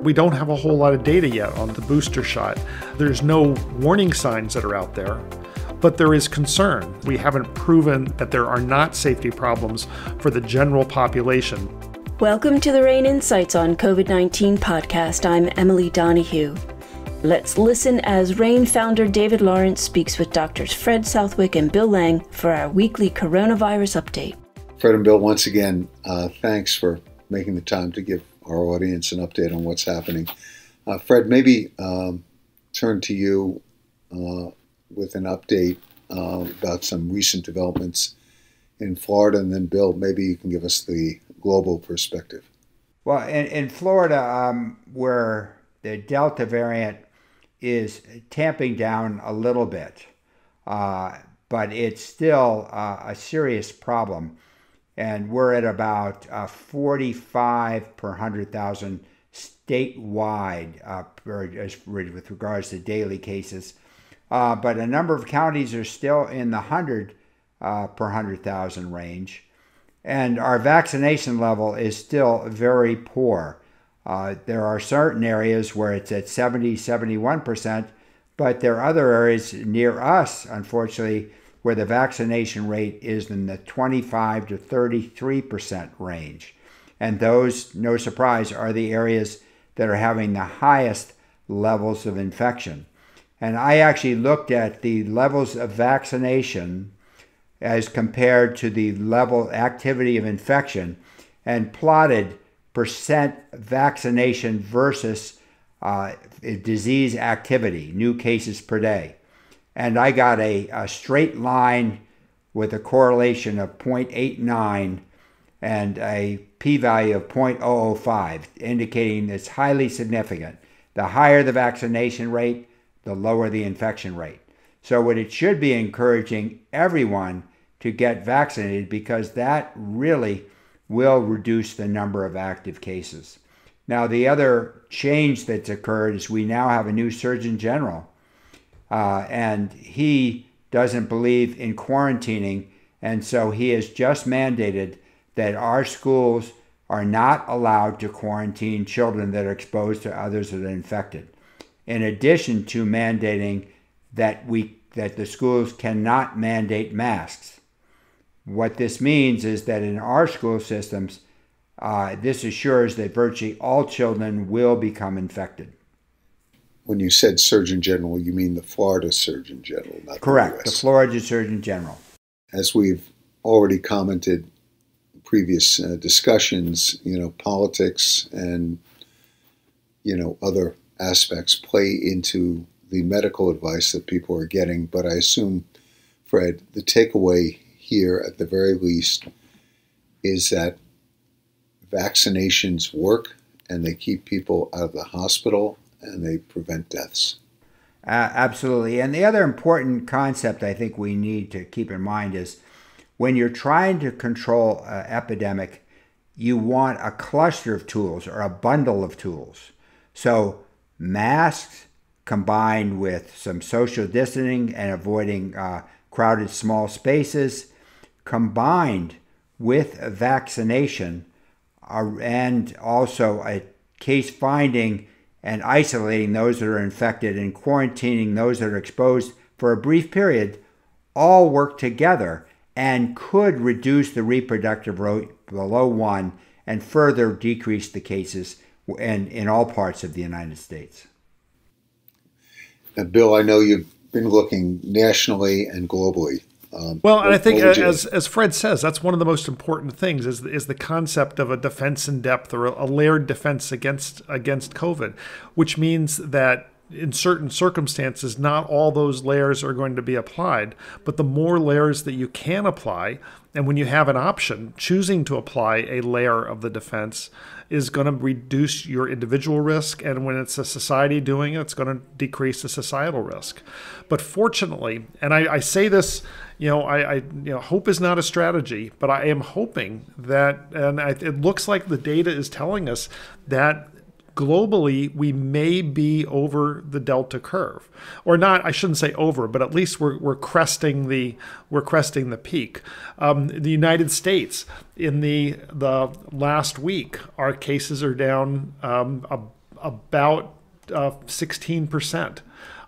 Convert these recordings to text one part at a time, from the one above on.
We don't have a whole lot of data yet on the booster shot. There's no warning signs that are out there, but there is concern. We haven't proven that there are not safety problems for the general population. Welcome to the RANE Insights on COVID-19 podcast. I'm Emily Donahue. Let's listen as RANE founder David Lawrence speaks with Drs. Fred Southwick and Bill Lang for our weekly coronavirus update. Fred and Bill, once again, thanks for making the time to give our audience an update on what's happening. Fred, maybe turn to you with an update about some recent developments in Florida, and then Bill, maybe you can give us the global perspective. Well, in Florida, where the Delta variant is tamping down a little bit, but it's still a serious problem. And we're at about 45 per 100,000 statewide with regards to daily cases. But a number of counties are still in the 100 per 100,000 range. And our vaccination level is still very poor. There are certain areas where it's at 70, 71%, but there are other areas near us, unfortunately, where the vaccination rate is in the 25 to 33% range. And those, no surprise, are the areas that are having the highest levels of infection. And I actually looked at the levels of vaccination as compared to the level activity of infection and plotted percent vaccination versus disease activity, new cases per day. And I got a straight line with a correlation of 0.89 and a p-value of 0.005, indicating it's highly significant. The higher the vaccination rate, the lower the infection rate. So what it should be encouraging everyone to get vaccinated, because that really will reduce the number of active cases. Now, the other change that's occurred is we now have a new Surgeon General, and he doesn't believe in quarantining, and so he has just mandated that our schools are not allowed to quarantine children that are exposed to others that are infected, in addition to mandating that the schools cannot mandate masks. What this means is that in our school systems, this assures that virtually all children will become infected. When you said Surgeon General, you mean the Florida Surgeon General, not Correct, the the Florida Surgeon General. As we've already commented in previous discussions, politics and, other aspects play into the medical advice that people are getting. But I assume, Fred, the takeaway here at the very least is that vaccinations work and they keep people out of the hospital and they prevent deaths. Absolutely. And the other important concept I think we need to keep in mind is when you're trying to control an epidemic, you want a cluster of tools or a bundle of tools. So masks combined with some social distancing and avoiding crowded small spaces, combined with vaccination and also a case finding and isolating those that are infected and quarantining those that are exposed for a brief period, all work together and could reduce the reproductive rate below 1 and further decrease the cases in all parts of the United States. Now, Bill, I know you've been looking nationally and globally. Well, and I think, as Fred says, that's one of the most important things is the concept of a defense in depth, or a layered defense against COVID, which means that in certain circumstances, not all those layers are going to be applied, but the more layers that you can apply, and when you have an option, choosing to apply a layer of the defense is going to reduce your individual risk, and when it's a society doing it, it's going to decrease the societal risk. But fortunately, and I say this, hope is not a strategy, but I am hoping that, and it looks like the data is telling us that globally, we may be over the Delta curve, or not. I shouldn't say over, but at least we're cresting the peak. The United States, in the last week, our cases are down about 16%.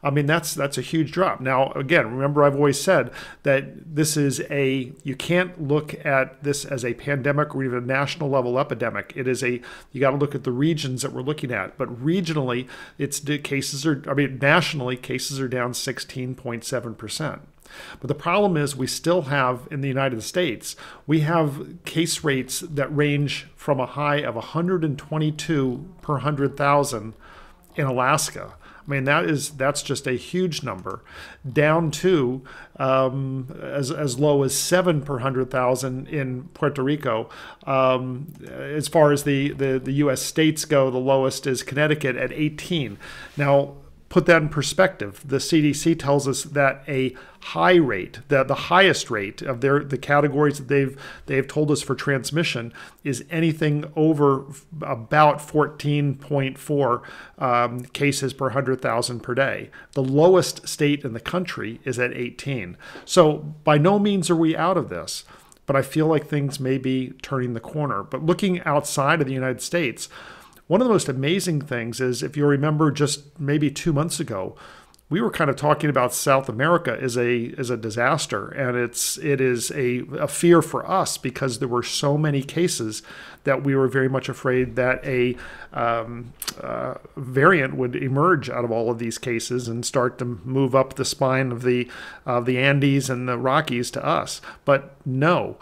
I mean, that's a huge drop. Now, again, remember I've always said that you can't look at this as a pandemic or even a national level epidemic. You got to look at the regions that we're looking at. But regionally, nationally, cases are down 16.7%. But the problem is we still have, in the United States, we have case rates that range from a high of 122 per 100,000 in Alaska. I mean, that's just a huge number, down to as low as 7 per 100,000 in Puerto Rico. As far as the U.S. states go, the lowest is Connecticut at 18. Now, put that in perspective. The CDC tells us that a high rate, the highest rate of the categories that they've told us for transmission is anything over about 14.4 cases per 100,000 per day. The lowest state in the country is at 18. So by no means are we out of this, but I feel like things may be turning the corner. But looking outside of the United States, one of the most amazing things is, if you remember just maybe 2 months ago, we were kind of talking about South America as a disaster, and it is a fear for us because there were so many cases that we were very much afraid that a variant would emerge out of all of these cases and start to move up the spine of the Andes and the Rockies to us. But no,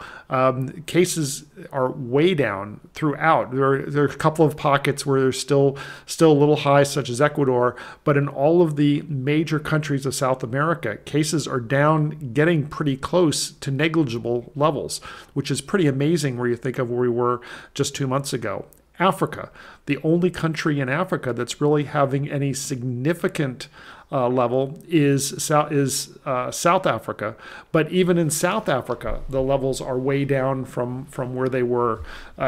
cases are way down throughout. There are a couple of pockets where they're still a little high, such as Ecuador, but in all of the major countries of South America, cases are down, getting pretty close to negligible levels, which is pretty amazing where you think of where we were just 2 months ago. Africa, the only country in Africa that's really having any significant level is South Africa. But even in South Africa, the levels are way down from where they were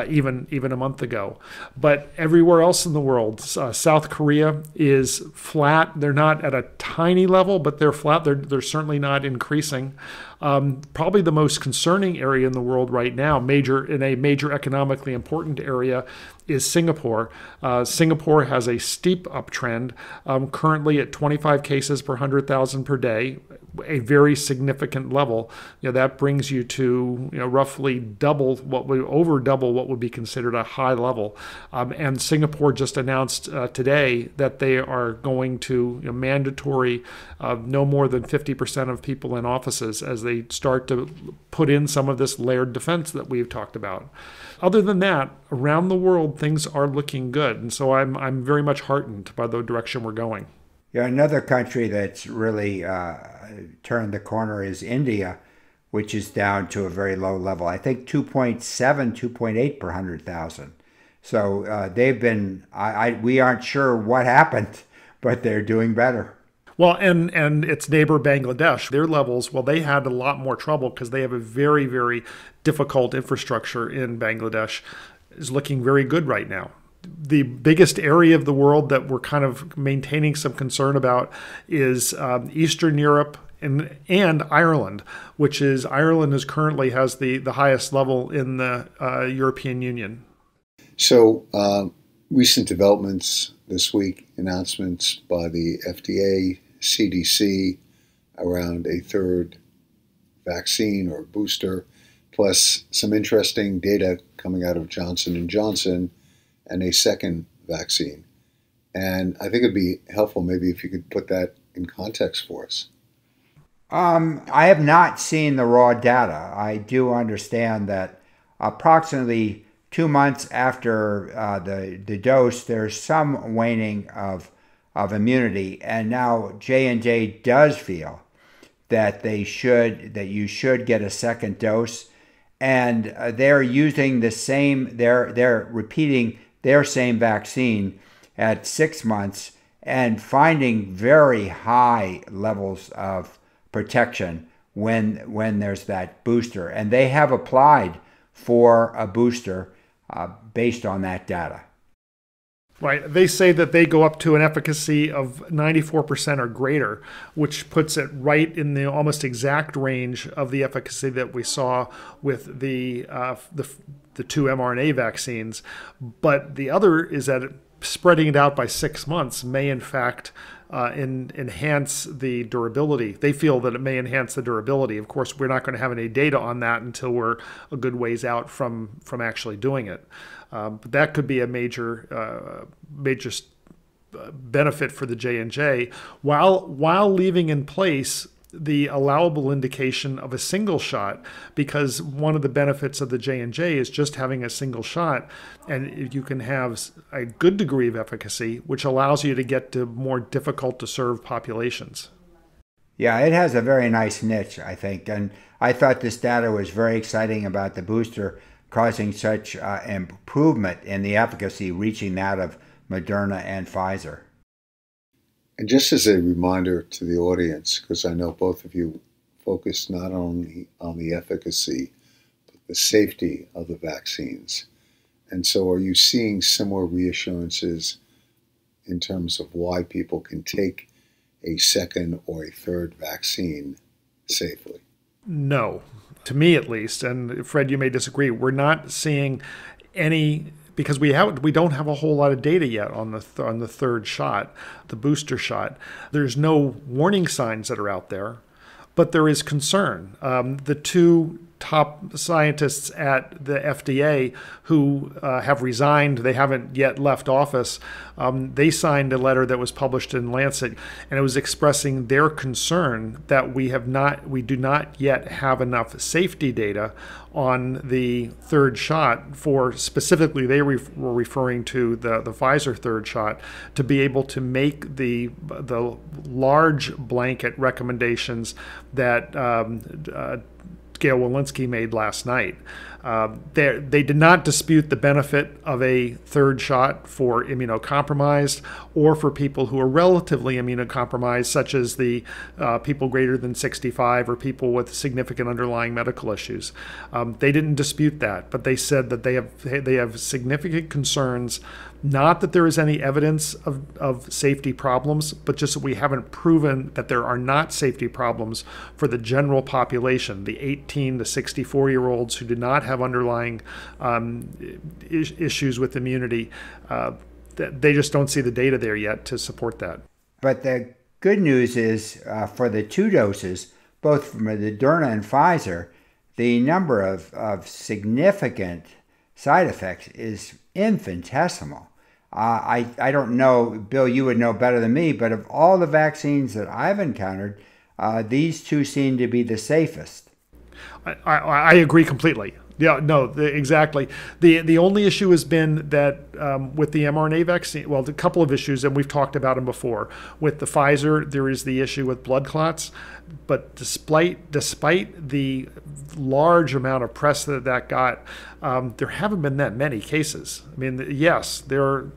even a month ago. But everywhere else in the world, South Korea is flat. They're not at a tiny level, but they're flat. They're certainly not increasing. Probably the most concerning area in the world right now, in a major economically important area, is Singapore. Singapore has a steep uptrend, currently at 25 cases per 100,000 per day, a very significant level. That brings you to roughly over double what would be considered a high level. And Singapore just announced today that they are going to mandatory no more than 50% of people in offices as they start to put in some of this layered defense that we've talked about. Other than that, around the world, things are looking good. And so I'm very much heartened by the direction we're going. Yeah, another country that's really turned the corner is India, which is down to a very low level. I think 2.7, 2.8 per 100,000. So they've been, we aren't sure what happened, but they're doing better. Well, and its neighbor Bangladesh, their levels, they had a lot more trouble because they have a very, very difficult infrastructure in Bangladesh, is looking very good right now. The biggest area of the world that we're kind of maintaining some concern about is Eastern Europe and Ireland, Ireland currently has the highest level in the European Union. So recent developments this week, announcements by the FDA, CDC around a third vaccine or booster, plus some interesting data coming out of Johnson & Johnson and a second vaccine. And I think it'd be helpful maybe if you could put that in context for us. I have not seen the raw data. I do understand that approximately 2 months after the dose, there's some waning of immunity, and now J&J does feel that you should get a second dose, and they're using the same. They're repeating their same vaccine at 6 months and finding very high levels of protection when there's that booster, and they have applied for a booster based on that data. Right. They say that they go up to an efficacy of 94% or greater, which puts it right in the almost exact range of the efficacy that we saw with the two mRNA vaccines. But the other is that spreading it out by 6 months may in fact enhance the durability. They feel that it may enhance the durability. Of course, we're not going to have any data on that until we're a good ways out from actually doing it. But that could be a major benefit for the J&J, while leaving in place the allowable indication of a single shot, because one of the benefits of the J&J is just having a single shot, and you can have a good degree of efficacy, which allows you to get to more difficult to serve populations. Yeah, it has a very nice niche, I think, and I thought this data was very exciting about the booster causing such improvement in the efficacy, reaching that of Moderna and Pfizer. And just as a reminder to the audience, because I know both of you focus not only on the efficacy, but the safety of the vaccines. And so are you seeing similar reassurances in terms of why people can take a second or a third vaccine safely? No, to me at least, and Fred, you may disagree, we're not seeing any, because we don't have a whole lot of data yet on the third shot, the booster shot. There's no warning signs that are out there, but there is concern. The two top scientists at the FDA who have resigned, they haven't yet left office, they signed a letter that was published in Lancet, and it was expressing their concern that we do not yet have enough safety data on the third shot for, specifically they were referring to the Pfizer third shot, to be able to make the large blanket recommendations that Gail Walensky made last night. They did not dispute the benefit of a third shot for immunocompromised or for people who are relatively immunocompromised, such as the people greater than 65 or people with significant underlying medical issues. They didn't dispute that, but they said that they have significant concerns. Not that there is any evidence of safety problems, but just that we haven't proven that there are not safety problems for the general population, the 18 to 64-year-olds who do not have underlying issues with immunity. They just don't see the data there yet to support that. But the good news is for the two doses, both from Moderna and Pfizer, the number of significant side effects is infinitesimal. I don't know, Bill, you would know better than me, but of all the vaccines that I've encountered, these two seem to be the safest. I agree completely. Yeah, no, exactly. The only issue has been that with the mRNA vaccine, well, a couple of issues, and we've talked about them before. With the Pfizer, there is the issue with blood clots, but despite the large amount of press that got, there haven't been that many cases. I mean, yes, there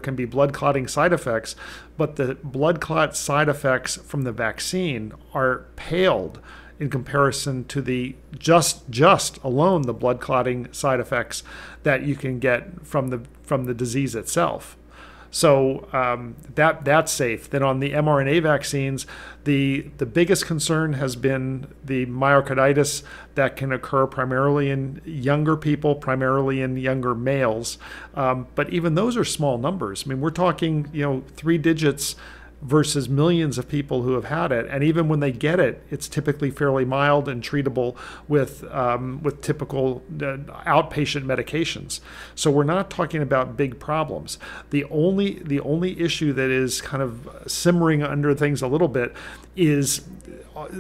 can be blood clotting side effects, but the blood clot side effects from the vaccine are paled in comparison to the just alone the blood clotting side effects that you can get from the disease itself. So that's safe. Then on the mRNA vaccines, the biggest concern has been the myocarditis that can occur primarily in younger people, primarily in younger males. But even those are small numbers. I mean, we're talking 3 digits versus millions of people who have had it, and even when they get it, it's typically fairly mild and treatable with typical outpatient medications. So we're not talking about big problems. The only issue that is kind of simmering under things a little bit is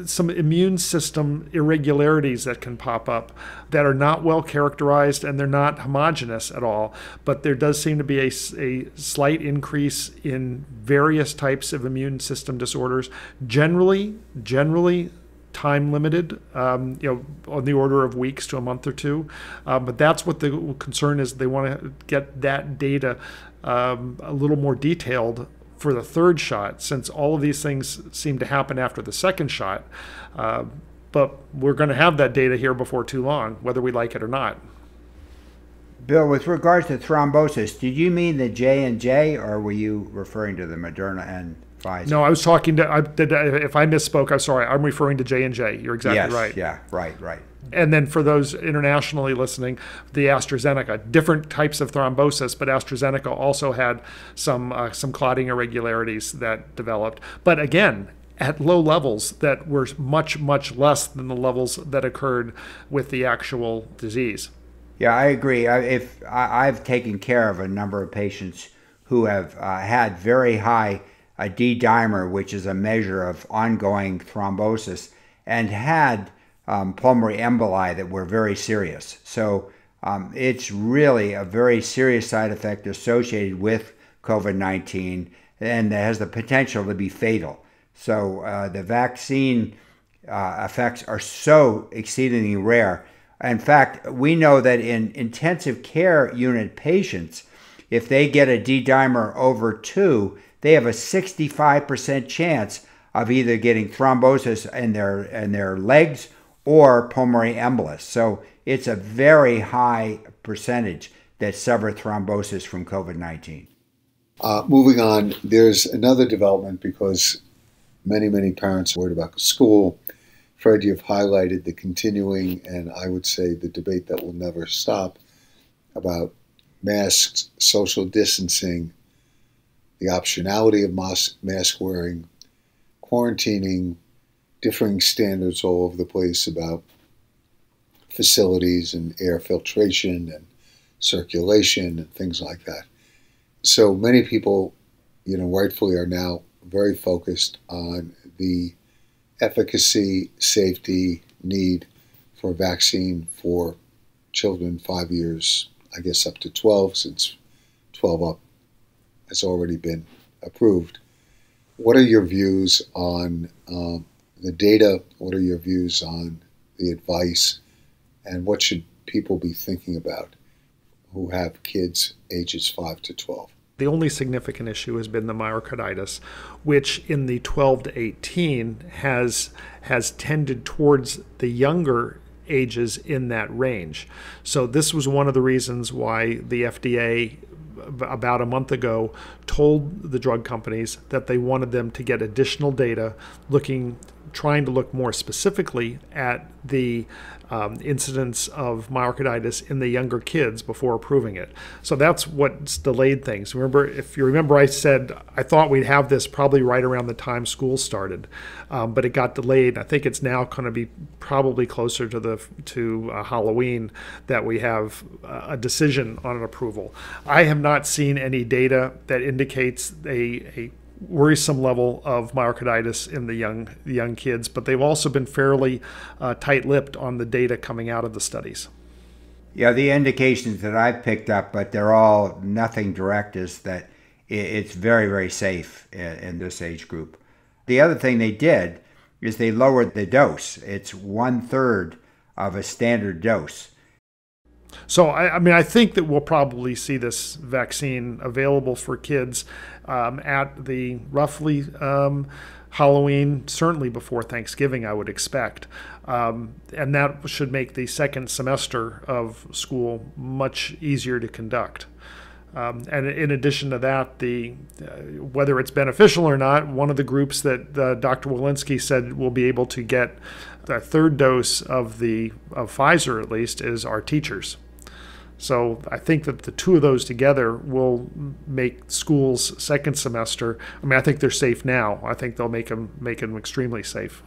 some immune system irregularities that can pop up that are not well characterized, and they're not homogeneous at all, but there does seem to be a slight increase in various types of immune system disorders, generally time limited, on the order of weeks to a month or two. But that's what the concern is. They want to get that data a little more detailed for the third shot, since all of these things seem to happen after the second shot. But we're going to have that data here before too long, whether we like it or not. Bill, with regards to thrombosis, did you mean the J&J, or were you referring to the Moderna and Pfizer? No, I was talking to, if I misspoke, I'm sorry. I'm referring to J&J. You're exactly right. Yeah, right. And then for those internationally listening, the AstraZeneca, different types of thrombosis, but AstraZeneca also had some clotting irregularities that developed. But again, at low levels that were much, much less than the levels that occurred with the actual disease. Yeah, I agree. I've taken care of a number of patients who have had very high D-dimer, which is a measure of ongoing thrombosis, and had pulmonary emboli that were very serious. So it's really a very serious side effect associated with COVID-19 and that has the potential to be fatal. So the vaccine effects are so exceedingly rare. In fact, we know that in intensive care unit patients, if they get a D-dimer over 2, they have a 65% chance of either getting thrombosis in their legs or pulmonary embolus. So it's a very high percentage that suffer thrombosis from COVID-19. Moving on, there's another development because many parents are worried about school. Fred, you've highlighted the continuing, and I would say the debate that will never stop about masks, social distancing, the optionality of mask wearing, quarantining, differing standards all over the place about facilities and air filtration and circulation and things like that. So many people, rightfully are now very focused on the efficacy, safety, need for a vaccine for children 5 years, I guess up to 12, since 12 up has already been approved. What are your views on the data? What are your views on the advice? And what should people be thinking about who have kids ages 5 to 12? The only significant issue has been the myocarditis, which in the 12 to 18 has tended towards the younger ages in that range. So this was one of the reasons why the FDA about a month ago told the drug companies that they wanted them to get additional data trying to look more specifically at the incidence of myocarditis in the younger kids before approving it. So that's what's delayed things. If you remember, I said I thought we'd have this probably right around the time school started, but it got delayed. I think it's now going to be probably closer to Halloween that we have a decision on an approval. I have not seen any data that indicates a worrisome level of myocarditis in the young kids, but they've also been fairly tight-lipped on the data coming out of the studies. Yeah, the indications that I've picked up, but they're all nothing direct, is that it's very, very safe in this age group. The other thing they did is they lowered the dose. It's 1/3 of a standard dose. So, I think that we'll probably see this vaccine available for kids at the roughly Halloween, certainly before Thanksgiving, I would expect. And that should make the second semester of school much easier to conduct. And in addition to that, whether it's beneficial or not, one of the groups that Dr. Walensky said will be able to get the third dose of Pfizer, at least, is our teachers. So I think that the two of those together will make schools second semester. I think they're safe now. I think they'll make them extremely safe.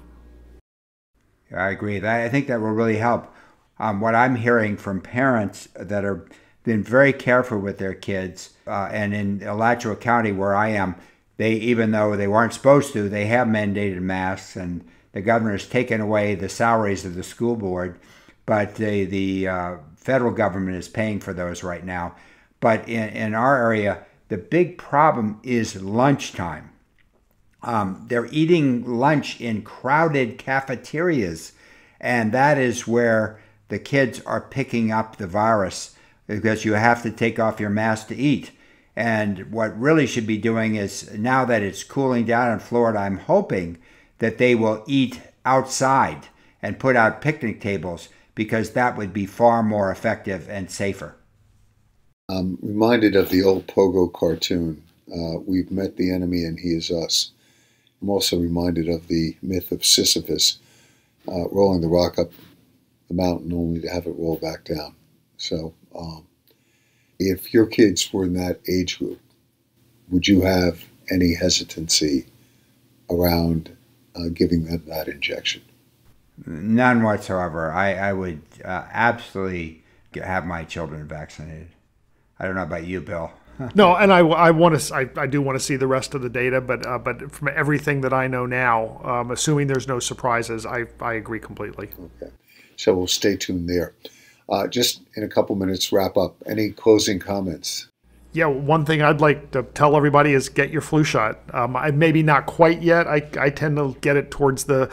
I agree. I think that will really help. What I'm hearing from parents that have been very careful with their kids, and in Alachua County where I am, even though they weren't supposed to, they have mandated masks, and the governor has taken away the salaries of the school board, but the federal government is paying for those right now. But in our area, the big problem is lunchtime. They're eating lunch in crowded cafeterias, and that is where the kids are picking up the virus, because you have to take off your mask to eat. And what really should be doing is, now that it's cooling down in Florida, I'm hoping that they will eat outside and put out picnic tables, because that would be far more effective and safer. I'm reminded of the old Pogo cartoon, We've met the enemy and he is us. I'm also reminded of the myth of Sisyphus rolling the rock up the mountain only to have it roll back down. So if your kids were in that age group, would you have any hesitancy around giving them that injection? None whatsoever. I would absolutely have my children vaccinated. I don't know about you, Bill. No, and I do want to see the rest of the data, but from everything that I know now, assuming there's no surprises, I agree completely. Okay, so we'll stay tuned there. Just in a couple minutes, wrap up. Any closing comments? Yeah, one thing I'd like to tell everybody is get your flu shot. I maybe not quite yet. I tend to get it towards the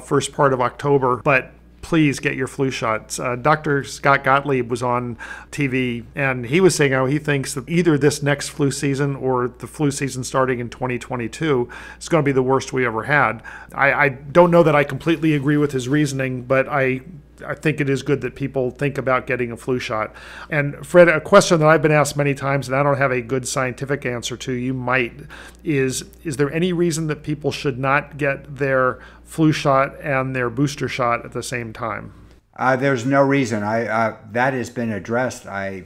first part of October, but please get your flu shots. Dr. Scott Gottlieb was on TV, and he was saying how he thinks that either this next flu season or the flu season starting in 2022 is going to be the worst we ever had. I don't know that I completely agree with his reasoning, but I think it is good that people think about getting a flu shot. And Fred, a question that I've been asked many times, and I don't have a good scientific answer to, you might, is there any reason that people should not get their flu shot and their booster shot at the same time? There's no reason. That has been addressed, I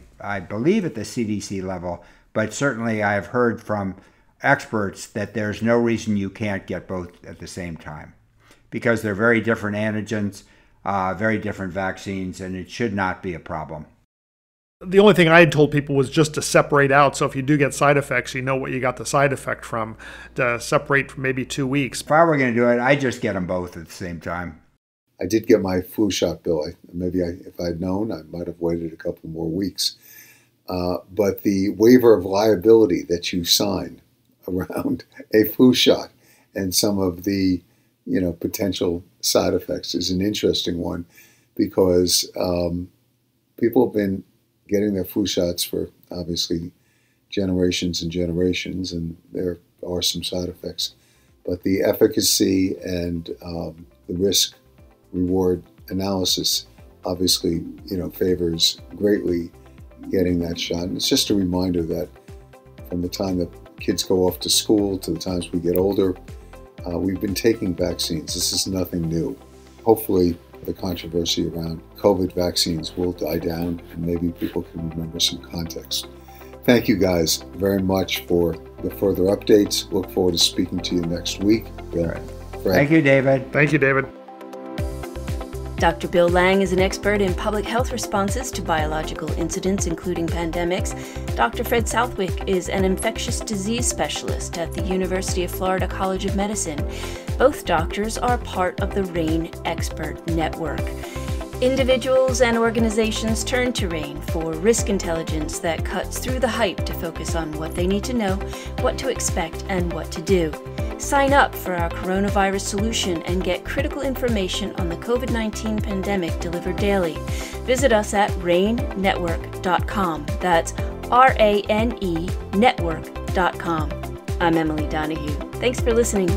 believe, at the CDC level, but certainly I've heard from experts that there's no reason you can't get both at the same time, because they're very different antigens, very different vaccines, and it should not be a problem. The only thing I had told people was just to separate out. So if you do get side effects, you know what you got the side effect from, to separate for maybe 2 weeks. If I were going to do it, I'd just get them both at the same time. I did get my flu shot, Bill. If I'd known, I might have waited a couple more weeks. But the waiver of liability that you sign around a flu shot and some of the potential side effects is an interesting one, because people have been getting their flu shots for obviously generations and generations, and there are some side effects. But the efficacy and the risk-reward analysis obviously favors greatly getting that shot. And it's just a reminder that from the time that kids go off to school to the times we get older, we've been taking vaccines. This is nothing new. Hopefully, the controversy around COVID vaccines will die down, and maybe people can remember some context. Thank you guys very much for the further updates. Look forward to speaking to you next week. Bill, Fred. Thank you, David. Thank you, David. Dr. Bill Lang is an expert in public health responses to biological incidents, including pandemics. Dr. Fred Southwick is an infectious disease specialist at the University of Florida College of Medicine. Both doctors are part of the RANE Expert Network. Individuals and organizations turn to RANE for risk intelligence that cuts through the hype to focus on what they need to know, what to expect, and what to do. Sign up for our coronavirus solution and get critical information on the COVID-19 pandemic delivered daily. Visit us at ranenetwork.com. That's RANE network.com. I'm Emily Donahue. Thanks for listening.